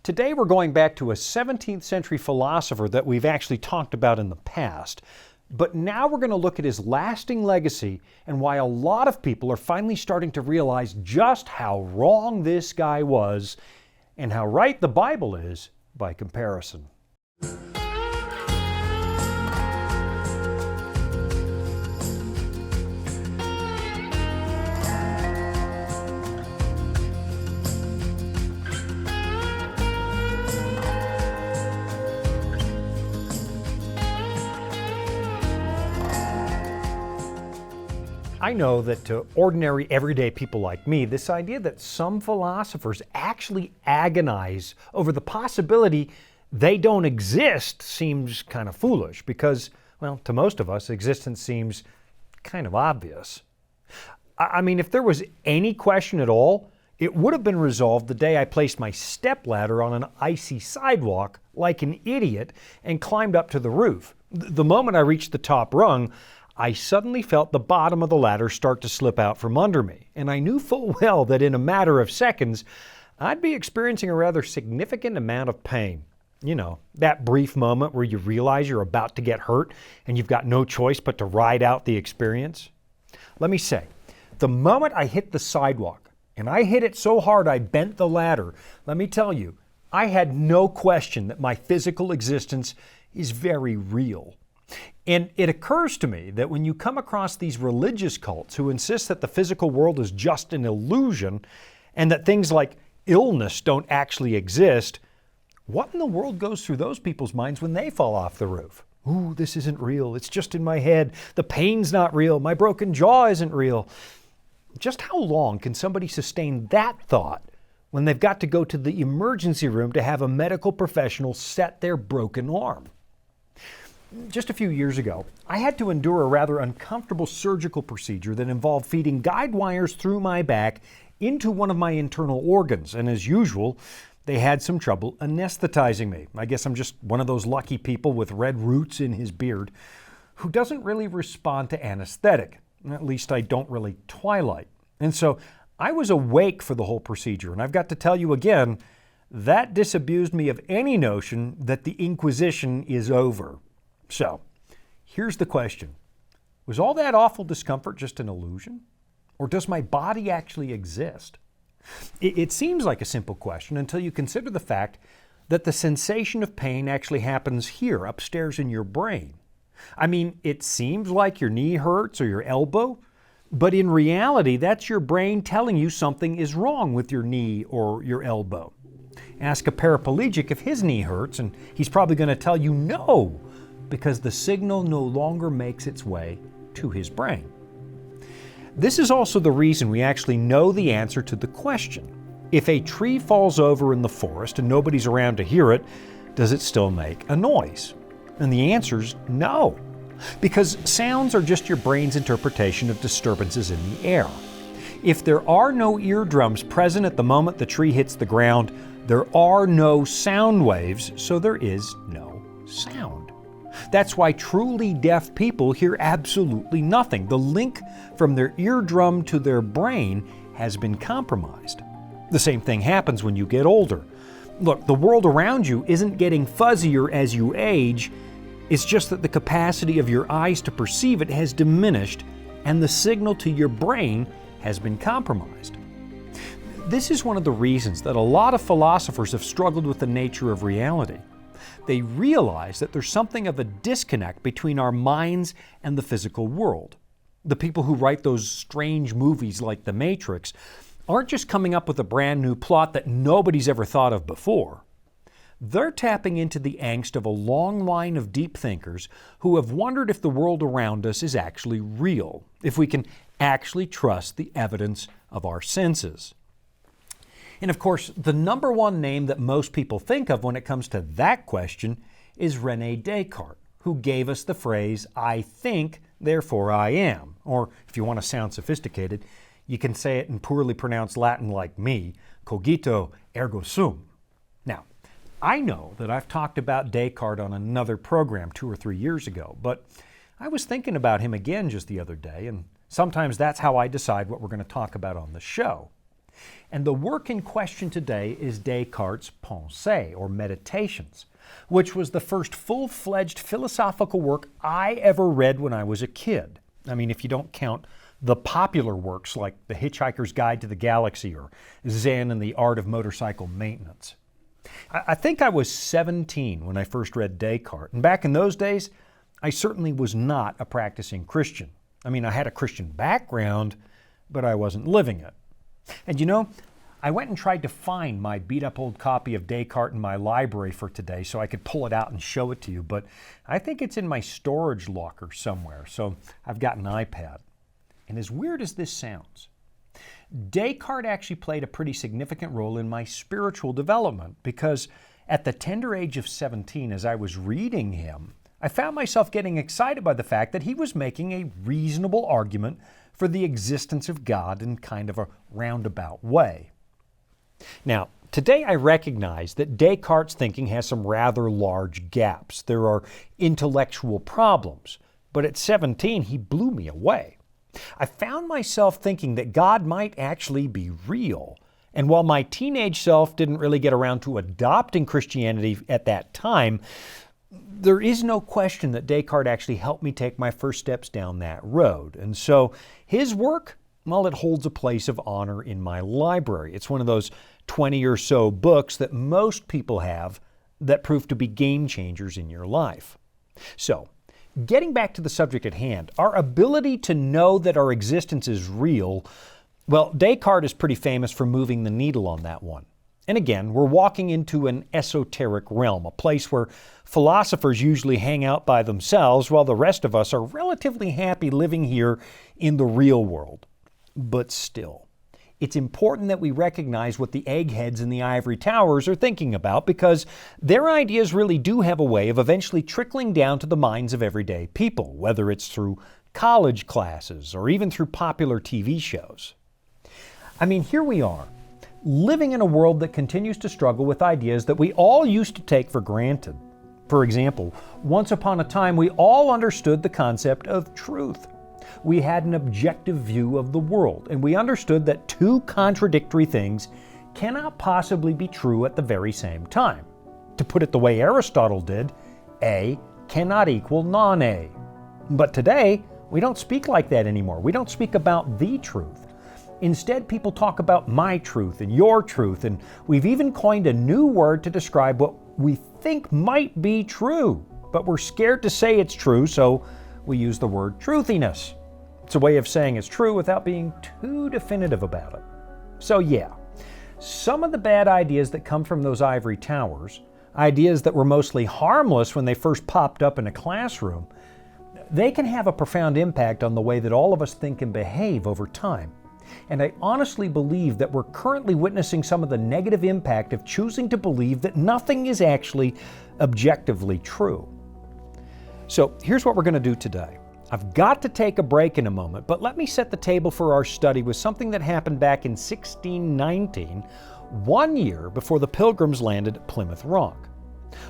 Today we're going back to a 17th century philosopher that we've actually talked about in the past. But now we're going to look at his lasting legacy and why a lot of people are finally starting to realize just how wrong this guy was and how right the Bible is by comparison. I know that to ordinary, everyday people like me, this idea that some philosophers actually agonize over the possibility they don't exist seems kind of foolish because, well, to most of us, existence seems kind of obvious. I mean, if there was any question at all, it would have been resolved the day I placed my stepladder on an icy sidewalk like an idiot and climbed up to the roof. The moment I reached the top rung, I suddenly felt the bottom of the ladder start to slip out from under me, and I knew full well that in a matter of seconds, I'd be experiencing a rather significant amount of pain. You know, that brief moment where you realize you're about to get hurt and you've got no choice but to ride out the experience. Let me say, the moment I hit the sidewalk, and I hit it so hard I bent the ladder, let me tell you, I had no question that my physical existence is very real. And it occurs to me that when you come across these religious cults who insist that the physical world is just an illusion and that things like illness don't actually exist, what in the world goes through those people's minds when they fall off the roof? Ooh, this isn't real. It's just in my head. The pain's not real. My broken jaw isn't real. Just how long can somebody sustain that thought when they've got to go to the emergency room to have a medical professional set their broken arm? Just a few years ago, I had to endure a rather uncomfortable surgical procedure that involved feeding guide wires through my back into one of my internal organs, and as usual, they had some trouble anesthetizing me. I guess I'm just one of those lucky people with red roots in his beard who doesn't really respond to anesthetic. At least I don't really twilight. And so I was awake for the whole procedure, and I've got to tell you again, that disabused me of any notion that the Inquisition is over. So, here's the question. Was all that awful discomfort just an illusion? Or does my body actually exist? It seems like a simple question until you consider the fact that the sensation of pain actually happens here, upstairs in your brain. I mean, it seems like your knee hurts or your elbow, but in reality, that's your brain telling you something is wrong with your knee or your elbow. Ask a paraplegic if his knee hurts, and he's probably going to tell you no, because the signal no longer makes its way to his brain. This is also the reason we actually know the answer to the question. If a tree falls over in the forest and nobody's around to hear it, does it still make a noise? And the answer's no, because sounds are just your brain's interpretation of disturbances in the air. If there are no eardrums present at the moment the tree hits the ground, there are no sound waves, so there is no sound. That's why truly deaf people hear absolutely nothing. The link from their eardrum to their brain has been compromised. The same thing happens when you get older. Look, the world around you isn't getting fuzzier as you age. It's just that the capacity of your eyes to perceive it has diminished and the signal to your brain has been compromised. This is one of the reasons that a lot of philosophers have struggled with the nature of reality. They realize that there's something of a disconnect between our minds and the physical world. The people who write those strange movies like The Matrix aren't just coming up with a brand new plot that nobody's ever thought of before. They're tapping into the angst of a long line of deep thinkers who have wondered if the world around us is actually real, if we can actually trust the evidence of our senses. And of course, the number one name that most people think of when it comes to that question is René Descartes, who gave us the phrase, "I think, therefore I am." Or if you want to sound sophisticated, you can say it in poorly pronounced Latin like me, cogito ergo sum. Now, I know that I've talked about Descartes on another program 2 or 3 years ago, but I was thinking about him again just the other day, and sometimes that's how I decide what we're going to talk about on the show. And the work in question today is Descartes' Pensées, or Meditations, which was the first full-fledged philosophical work I ever read when I was a kid. I mean, if you don't count the popular works like The Hitchhiker's Guide to the Galaxy or Zen and the Art of Motorcycle Maintenance. I think I was 17 when I first read Descartes, and back in those days, I certainly was not a practicing Christian. I mean, I had a Christian background, but I wasn't living it. And you know, I went and tried to find my beat-up old copy of Descartes in my library for today so I could pull it out and show it to you, but I think it's in my storage locker somewhere, so I've got an iPad. And as weird as this sounds, Descartes actually played a pretty significant role in my spiritual development because at the tender age of 17, as I was reading him, I found myself getting excited by the fact that he was making a reasonable argument for the existence of God in kind of a roundabout way. Now, today I recognize that Descartes' thinking has some rather large gaps. There are intellectual problems, but at 17 he blew me away. I found myself thinking that God might actually be real. And while my teenage self didn't really get around to adopting Christianity at that time, there is no question that Descartes actually helped me take my first steps down that road. And so his work, well, it holds a place of honor in my library. It's one of those 20 or so books that most people have that prove to be game changers in your life. So, getting back to the subject at hand, our ability to know that our existence is real, well, Descartes is pretty famous for moving the needle on that one. And again, we're walking into an esoteric realm, a place where philosophers usually hang out by themselves while the rest of us are relatively happy living here in the real world. But still, it's important that we recognize what the eggheads in the ivory towers are thinking about because their ideas really do have a way of eventually trickling down to the minds of everyday people, whether it's through college classes or even through popular TV shows. I mean, here we are, living in a world that continues to struggle with ideas that we all used to take for granted. For example, once upon a time, we all understood the concept of truth. We had an objective view of the world, and we understood that two contradictory things cannot possibly be true at the very same time. To put it the way Aristotle did, A cannot equal non-A. But today, we don't speak like that anymore. We don't speak about the truth. Instead, people talk about my truth and your truth, and we've even coined a new word to describe what we think might be true, but we're scared to say it's true, so we use the word truthiness. It's a way of saying it's true without being too definitive about it. So yeah, some of the bad ideas that come from those ivory towers, ideas that were mostly harmless when they first popped up in a classroom, they can have a profound impact on the way that all of us think and behave over time. And I honestly believe that we're currently witnessing some of the negative impact of choosing to believe that nothing is actually objectively true. So here's what we're going to do today. I've got to take a break in a moment, but let me set the table for our study with something that happened back in 1619, 1 year before the Pilgrims landed at Plymouth Rock.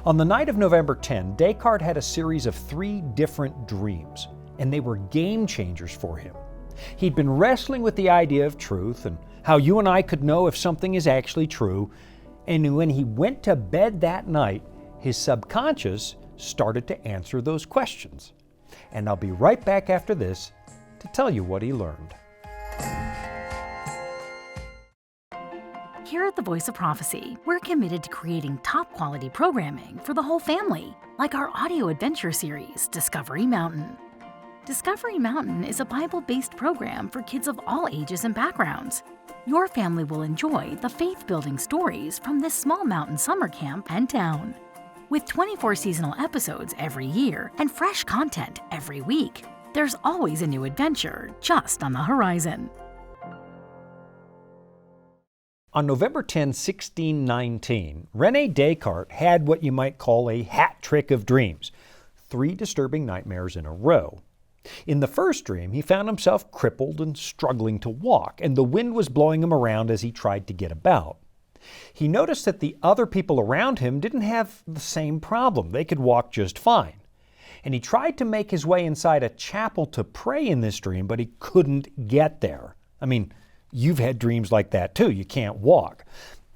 On the night of November 10, Descartes had a series of 3 different dreams, and they were game changers for him. He'd been wrestling with the idea of truth and how you and I could know if something is actually true, and when he went to bed that night, his subconscious started to answer those questions. And I'll be right back after this to tell you what he learned. Here at the Voice of Prophecy, we're committed to creating top-quality programming for the whole family, like our audio adventure series, Discovery Mountain. Discovery Mountain is a Bible-based program for kids of all ages and backgrounds. Your family will enjoy the faith-building stories from this small mountain summer camp and town. With 24 seasonal episodes every year and fresh content every week, there's always a new adventure just on the horizon. On November 10, 1619, René Descartes had what you might call a hat trick of dreams, 3 disturbing nightmares in a row. In the first dream, he found himself crippled and struggling to walk, and the wind was blowing him around as he tried to get about. He noticed that the other people around him didn't have the same problem. They could walk just fine. And he tried to make his way inside a chapel to pray in this dream, but he couldn't get there. I mean, You've had dreams like that too. You can't walk.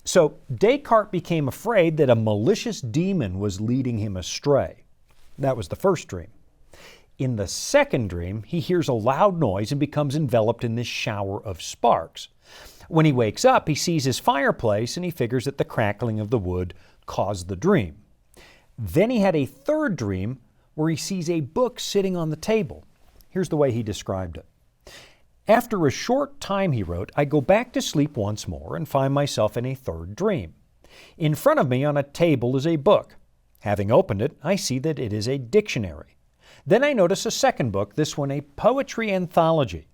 So Descartes became afraid that a malicious demon was leading him astray. That was the first dream. In the second dream, he hears a loud noise and becomes enveloped in this shower of sparks. When he wakes up, he sees his fireplace and he figures that the crackling of the wood caused the dream. Then he had a third dream where he sees a book sitting on the table. Here's the way he described it. After a short time, he wrote, I go back to sleep once more and find myself in a third dream. In front of me on a table is a book. Having opened it, I see that it is a dictionary. Then I notice a second book, this one a poetry anthology.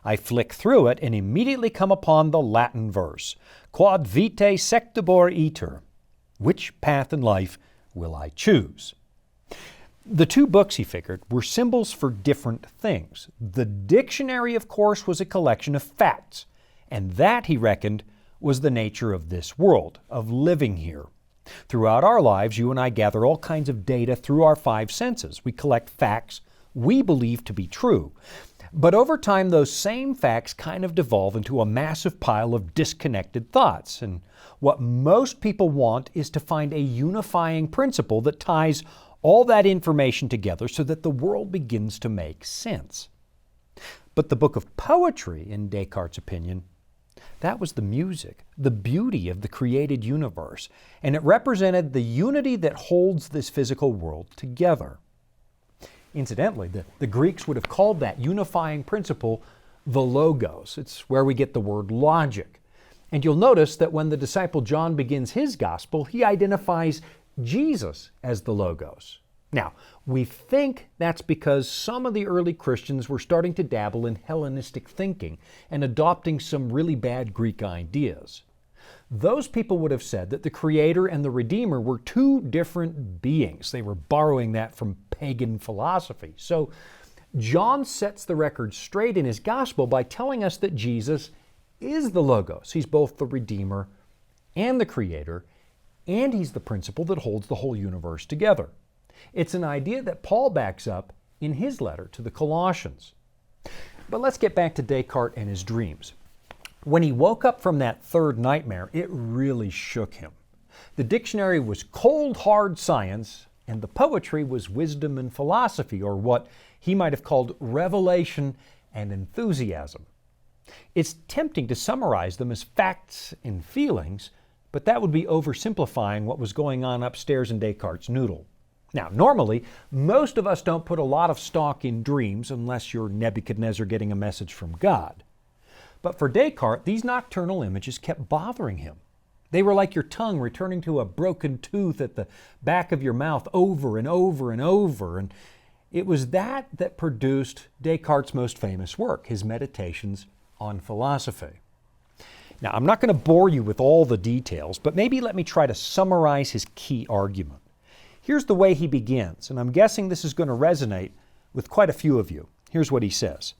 I flick through it and immediately come upon the Latin verse, Quod vitae sectibor iter. Which path in life will I choose? The two books, he figured, were symbols for different things. The dictionary, of course, was a collection of facts, and that, he reckoned, was the nature of this world, of living here. Throughout our lives, you and I gather all kinds of data through our five senses. We collect facts we believe to be true. But over time, those same facts kind of devolve into a massive pile of disconnected thoughts. And what most people want is to find a unifying principle that ties all that information together so that the world begins to make sense. But the book of poetry, in Descartes' opinion, that was the music, the beauty of the created universe, and it represented the unity that holds this physical world together. Incidentally, the Greeks would have called that unifying principle the logos. It's where we get the word logic. And you'll notice that when the disciple John begins his gospel, he identifies Jesus as the logos. Now, we think that's because some of the early Christians were starting to dabble in Hellenistic thinking and adopting some really bad Greek ideas. Those people would have said that the Creator and the Redeemer were two different beings. They were borrowing that from pagan philosophy. So John sets the record straight in his gospel by telling us that Jesus is the Logos. He's both the Redeemer and the Creator, and he's the principle that holds the whole universe together. It's an idea that Paul backs up in his letter to the Colossians. But let's get back to Descartes and his dreams. When he woke up from that third nightmare, it really shook him. The dictionary was cold, hard science, and the poetry was wisdom and philosophy, or what he might have called revelation and enthusiasm. It's tempting to summarize them as facts and feelings, but that would be oversimplifying what was going on upstairs in Descartes' noodle. Now, normally, most of us don't put a lot of stock in dreams unless you're Nebuchadnezzar getting a message from God. But for Descartes, these nocturnal images kept bothering him. They were like your tongue returning to a broken tooth at the back of your mouth over and over and over. And it was that produced Descartes' most famous work, his Meditations on Philosophy. Now, I'm not going to bore you with all the details, but maybe let me try to summarize his key argument. Here's the way he begins, and I'm guessing this is going to resonate with quite a few of you. Here's what he says.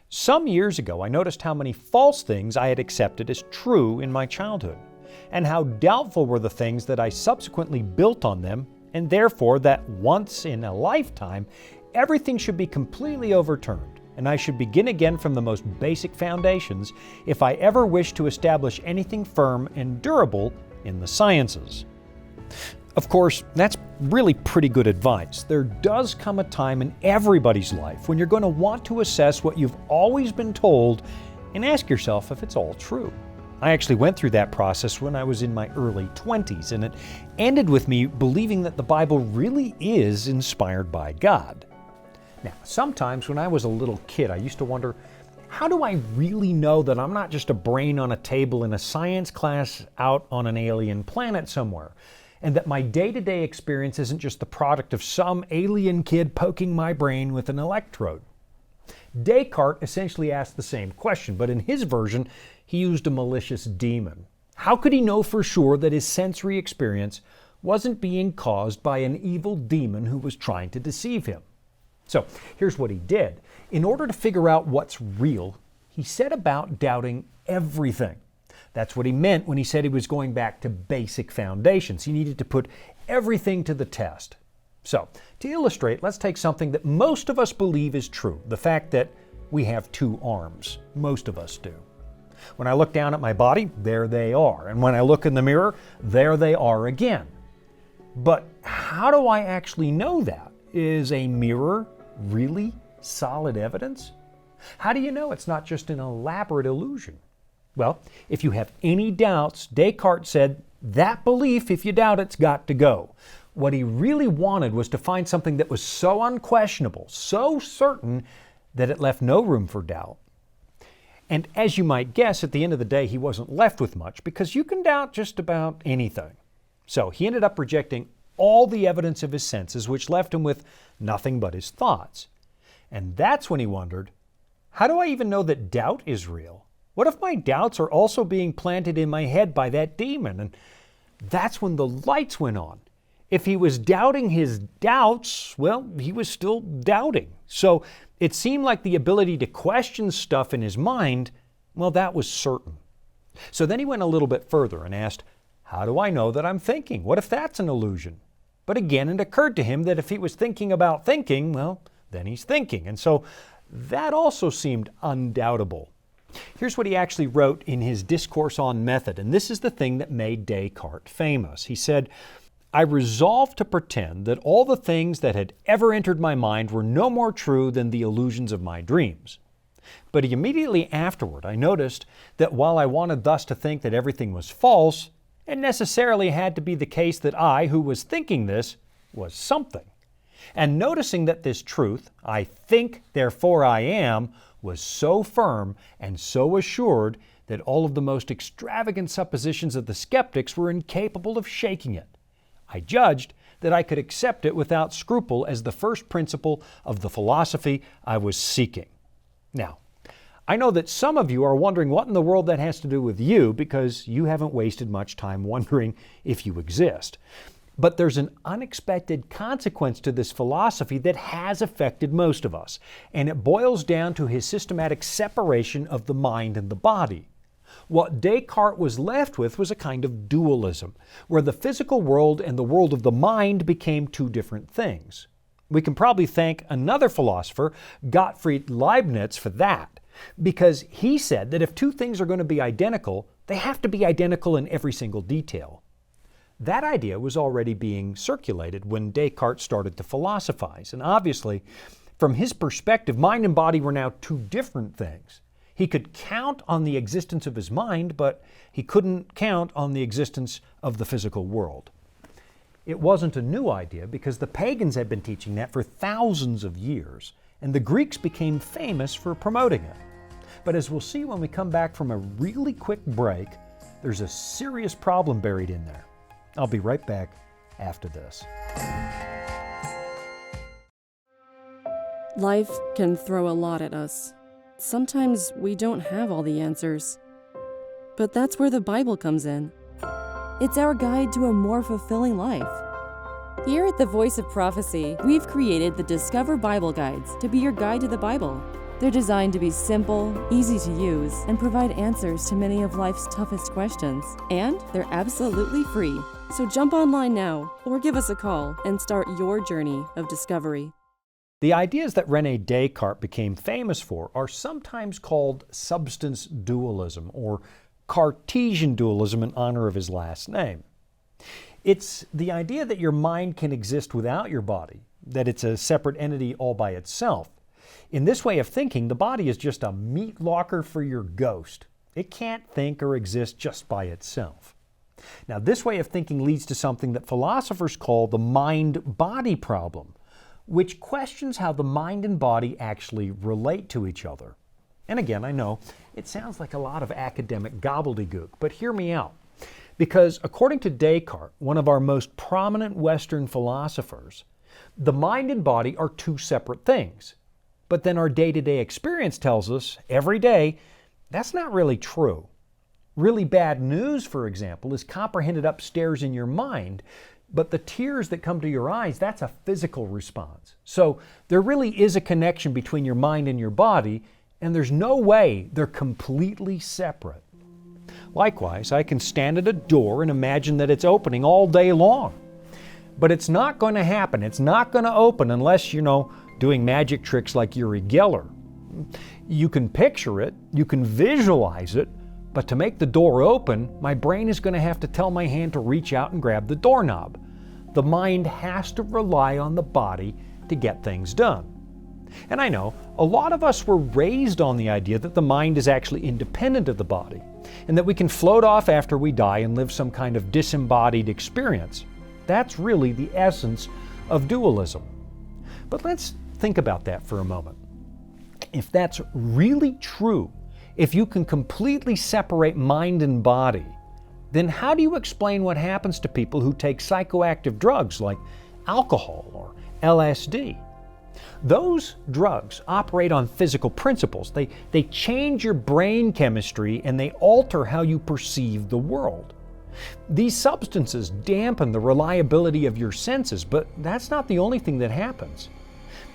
Some years ago, I noticed how many false things I had accepted as true in my childhood, and how doubtful were the things that I subsequently built on them, and therefore that once in a lifetime, everything should be completely overturned, and I should begin again from the most basic foundations if I ever wish to establish anything firm and durable in the sciences. Of course, that's really pretty good advice. There does come a time in everybody's life when you're going to want to assess what you've always been told and ask yourself if it's all true. I actually went through that process when I was in my early 20s, and it ended with me believing that the Bible really is inspired by God. Now, sometimes when I was a little kid, I used to wonder, how do I really know that I'm not just a brain on a table in a science class out on an alien planet somewhere? And that my day-to-day experience isn't just the product of some alien kid poking my brain with an electrode. Descartes essentially asked the same question, but in his version, he used a malicious demon. How could he know for sure that his sensory experience wasn't being caused by an evil demon who was trying to deceive him? So here's what he did. In order to figure out what's real, he set about doubting everything. That's what he meant when he said he was going back to basic foundations. He needed to put everything to the test. So, to illustrate, let's take something that most of us believe is true, the fact that we have two arms. Most of us do. When I look down at my body, there they are. And when I look in the mirror, there they are again. But how do I actually know that? Is a mirror really solid evidence? How do you know it's not just an elaborate illusion? Well, if you have any doubts, Descartes said, that belief, if you doubt it's got to go. What he really wanted was to find something that was so unquestionable, so certain, that it left no room for doubt. And as you might guess, at the end of the day, he wasn't left with much, because you can doubt just about anything. So he ended up rejecting all the evidence of his senses, which left him with nothing but his thoughts. And that's when he wondered, how do I even know that doubt is real? What if my doubts are also being planted in my head by that demon? And that's when the lights went on. If he was doubting his doubts, well, he was still doubting. So it seemed like the ability to question stuff in his mind, well, that was certain. So then he went a little bit further and asked, how do I know that I'm thinking? What if that's an illusion? But again, it occurred to him that if he was thinking about thinking, well, then he's thinking. And so that also seemed undoubtable. Here's what he actually wrote in his Discourse on Method, and this is the thing that made Descartes famous. He said, I resolved to pretend that all the things that had ever entered my mind were no more true than the illusions of my dreams. But immediately afterward, I noticed that while I wanted thus to think that everything was false, it necessarily had to be the case that I, who was thinking this, was something. And noticing that this truth, I think, therefore I am, was so firm and so assured that all of the most extravagant suppositions of the skeptics were incapable of shaking it. I judged that I could accept it without scruple as the first principle of the philosophy I was seeking. Now, I know that some of you are wondering what in the world that has to do with you, because you haven't wasted much time wondering if you exist. But there's an unexpected consequence to this philosophy that has affected most of us, and it boils down to his systematic separation of the mind and the body. What Descartes was left with was a kind of dualism, where the physical world and the world of the mind became two different things. We can probably thank another philosopher, Gottfried Leibniz, for that, because he said that if two things are going to be identical, they have to be identical in every single detail. That idea was already being circulated when Descartes started to philosophize, and obviously, from his perspective, mind and body were now two different things. He could count on the existence of his mind, but he couldn't count on the existence of the physical world. It wasn't a new idea because the pagans had been teaching that for thousands of years, and the Greeks became famous for promoting it. But as we'll see when we come back from a really quick break, there's a serious problem buried in there. I'll be right back after this. Life can throw a lot at us. Sometimes we don't have all the answers. But that's where the Bible comes in. It's our guide to a more fulfilling life. Here at the Voice of Prophecy, we've created the Discover Bible Guides to be your guide to the Bible. They're designed to be simple, easy to use, and provide answers to many of life's toughest questions. And they're absolutely free. So jump online now, or give us a call and start your journey of discovery. The ideas that René Descartes became famous for are sometimes called substance dualism or Cartesian dualism in honor of his last name. It's the idea that your mind can exist without your body, that it's a separate entity all by itself. In this way of thinking, the body is just a meat locker for your ghost. It can't think or exist just by itself. Now, this way of thinking leads to something that philosophers call the mind-body problem, which questions how the mind and body actually relate to each other. And again, I know it sounds like a lot of academic gobbledygook, but hear me out. Because according to Descartes, one of our most prominent Western philosophers, the mind and body are two separate things. But then our day-to-day experience tells us every day that's not really true. Really bad news, for example, is comprehended upstairs in your mind, but the tears that come to your eyes, that's a physical response. So there really is a connection between your mind and your body, and there's no way they're completely separate. Likewise, I can stand at a door and imagine that it's opening all day long. But it's not going to happen. It's not going to open unless, doing magic tricks like Uri Geller. You can picture it, you can visualize it, But to make the door open, my brain is going to have to tell my hand to reach out and grab the doorknob. The mind has to rely on the body to get things done. And I know a lot of us were raised on the idea that the mind is actually independent of the body, and that we can float off after we die and live some kind of disembodied experience. That's really the essence of dualism. But let's think about that for a moment. If that's really true, if you can completely separate mind and body, then how do you explain what happens to people who take psychoactive drugs like alcohol or LSD? Those drugs operate on physical principles. They change your brain chemistry and they alter how you perceive the world. These substances dampen the reliability of your senses, but that's not the only thing that happens.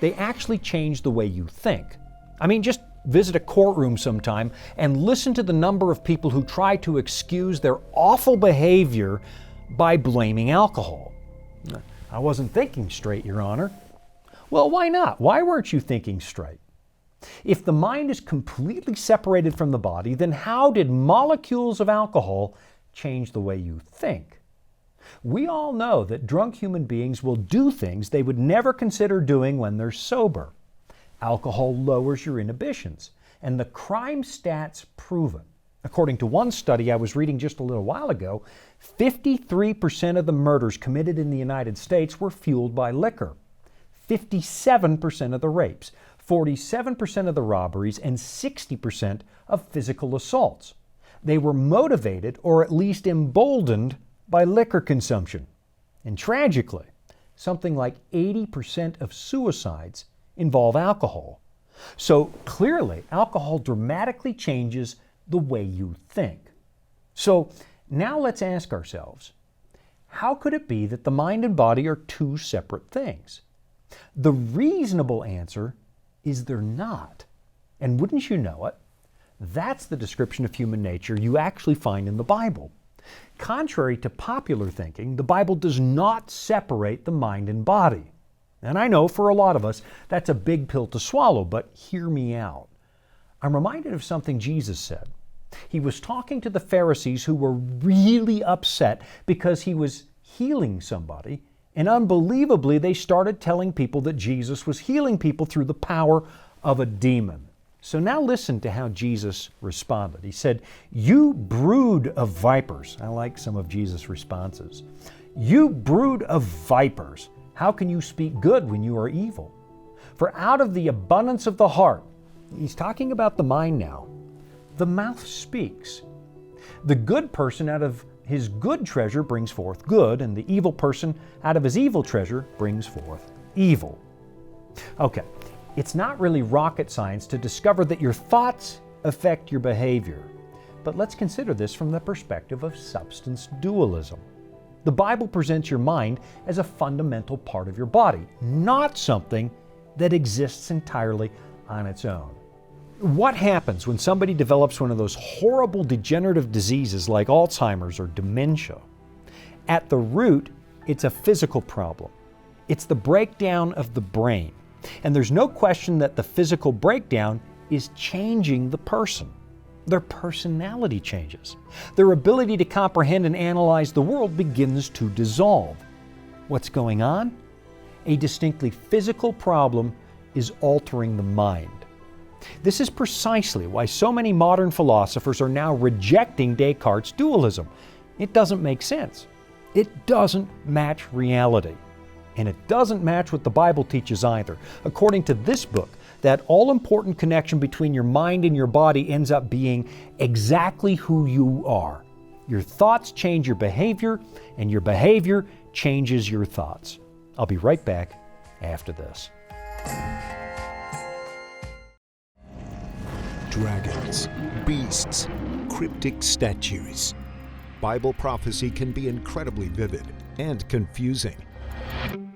They actually change the way you think. I mean, just visit a courtroom sometime and listen to the number of people who try to excuse their awful behavior by blaming alcohol. I wasn't thinking straight, Your Honor. Well, why not? Why weren't you thinking straight? If the mind is completely separated from the body, then how did molecules of alcohol change the way you think? We all know that drunk human beings will do things they would never consider doing when they're sober. Alcohol lowers your inhibitions, and the crime stats prove it. According to one study I was reading just a little while ago, 53% of the murders committed in the United States were fueled by liquor. 57% of the rapes, 47% of the robberies, and 60% of physical assaults. They were motivated or at least emboldened by liquor consumption. And tragically, something like 80% of suicides involve alcohol. So clearly, alcohol dramatically changes the way you think. So now let's ask ourselves, how could it be that the mind and body are two separate things? The reasonable answer is they're not. And wouldn't you know it, that's the description of human nature you actually find in the Bible. Contrary to popular thinking, the Bible does not separate the mind and body. And I know for a lot of us, that's a big pill to swallow, but hear me out. I'm reminded of something Jesus said. He was talking to the Pharisees who were really upset because he was healing somebody, and unbelievably, they started telling people that Jesus was healing people through the power of a demon. So now listen to how Jesus responded. He said, "You brood of vipers." I like some of Jesus' responses. "You brood of vipers, how can you speak good when you are evil? For out of the abundance of the heart," he's talking about the mind now, "the mouth speaks. The good person out of his good treasure brings forth good, and the evil person out of his evil treasure brings forth evil." Okay, it's not really rocket science to discover that your thoughts affect your behavior. But let's consider this from the perspective of substance dualism. The Bible presents your mind as a fundamental part of your body, not something that exists entirely on its own. What happens when somebody develops one of those horrible degenerative diseases like Alzheimer's or dementia? At the root, it's a physical problem. It's the breakdown of the brain. And there's no question that the physical breakdown is changing the person. Their personality changes. Their ability to comprehend and analyze the world begins to dissolve. What's going on? A distinctly physical problem is altering the mind. This is precisely why so many modern philosophers are now rejecting Descartes' dualism. It doesn't make sense. It doesn't match reality. And it doesn't match what the Bible teaches either. According to this book, that all-important connection between your mind and your body ends up being exactly who you are. Your thoughts change your behavior, and your behavior changes your thoughts. I'll be right back after this. Dragons, beasts, cryptic statues. Bible prophecy can be incredibly vivid and confusing.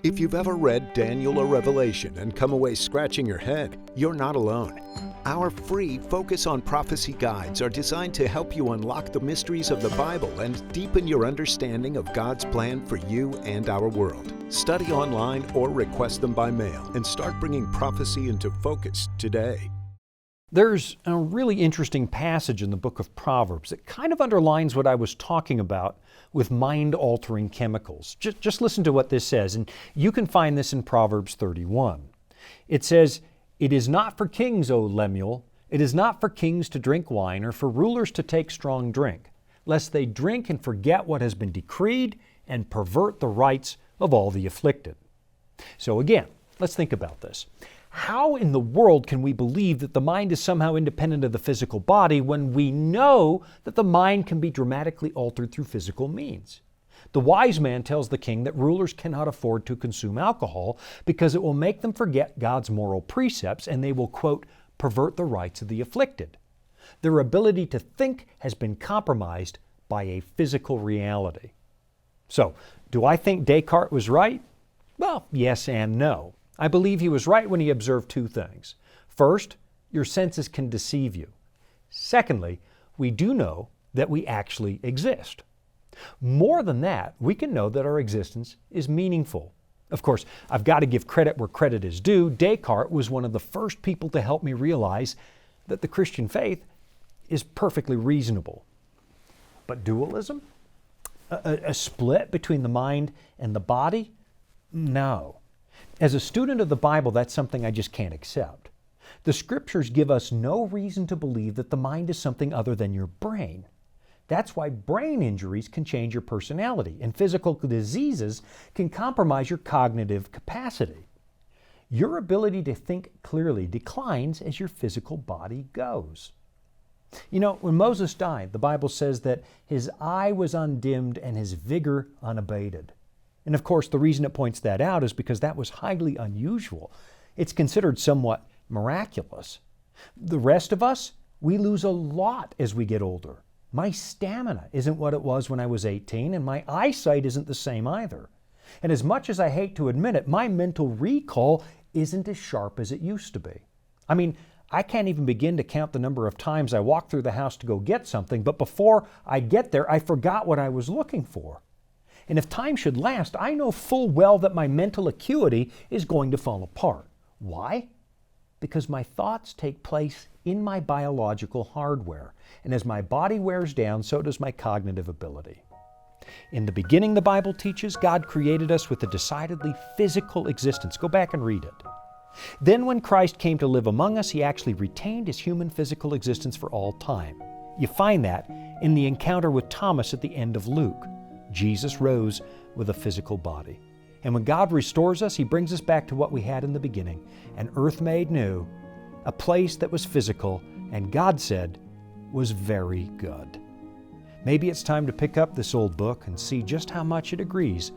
If you've ever read Daniel or Revelation and come away scratching your head, you're not alone. Our free Focus on Prophecy guides are designed to help you unlock the mysteries of the Bible and deepen your understanding of God's plan for you and our world. Study online or request them by mail and start bringing prophecy into focus today. There's a really interesting passage in the book of Proverbs that kind of underlines what I was talking about with mind-altering chemicals. Just listen to what this says, and you can find this in Proverbs 31. It says, "It is not for kings, O Lemuel, it is not for kings to drink wine, or for rulers to take strong drink, lest they drink and forget what has been decreed, and pervert the rights of all the afflicted." So again, let's think about this. How in the world can we believe that the mind is somehow independent of the physical body when we know that the mind can be dramatically altered through physical means? The wise man tells the king that rulers cannot afford to consume alcohol because it will make them forget God's moral precepts and they will, quote, pervert the rights of the afflicted. Their ability to think has been compromised by a physical reality. So, do I think Descartes was right? Well, yes and no. I believe he was right when he observed two things. First, your senses can deceive you. Secondly, we do know that we actually exist. More than that, we can know that our existence is meaningful. Of course, I've got to give credit where credit is due. Descartes was one of the first people to help me realize that the Christian faith is perfectly reasonable. But dualism? A split between the mind and the body? No. As a student of the Bible, that's something I just can't accept. The Scriptures give us no reason to believe that the mind is something other than your brain. That's why brain injuries can change your personality, and physical diseases can compromise your cognitive capacity. Your ability to think clearly declines as your physical body goes. You know, when Moses died, the Bible says that his eye was undimmed and his vigor unabated. And of course, the reason it points that out is because that was highly unusual. It's considered somewhat miraculous. The rest of us, we lose a lot as we get older. My stamina isn't what it was when I was 18, and my eyesight isn't the same either. And as much as I hate to admit it, my mental recall isn't as sharp as it used to be. I mean, I can't even begin to count the number of times I walk through the house to go get something, but before I get there, I forgot what I was looking for. And if time should last, I know full well that my mental acuity is going to fall apart. Why? Because my thoughts take place in my biological hardware. And as my body wears down, so does my cognitive ability. In the beginning, the Bible teaches, God created us with a decidedly physical existence. Go back and read it. Then when Christ came to live among us, he actually retained his human physical existence for all time. You find that in the encounter with Thomas at the end of Luke. Jesus rose with a physical body. And when God restores us, he brings us back to what we had in the beginning, an earth made new, a place that was physical, and God said was very good. Maybe it's time to pick up this old book and see just how much it agrees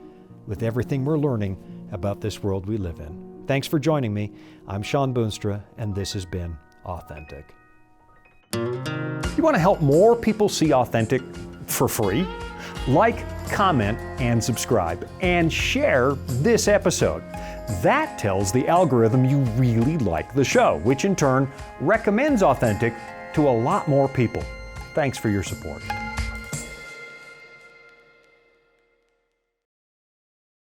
with everything we're learning about this world we live in. Thanks for joining me. I'm Shawn Boonstra, and this has been Authentic. You want to help more people see Authentic for free? Like, comment, and subscribe, and share this episode. That tells the algorithm you really like the show, which in turn recommends Authentic to a lot more people. Thanks for your support.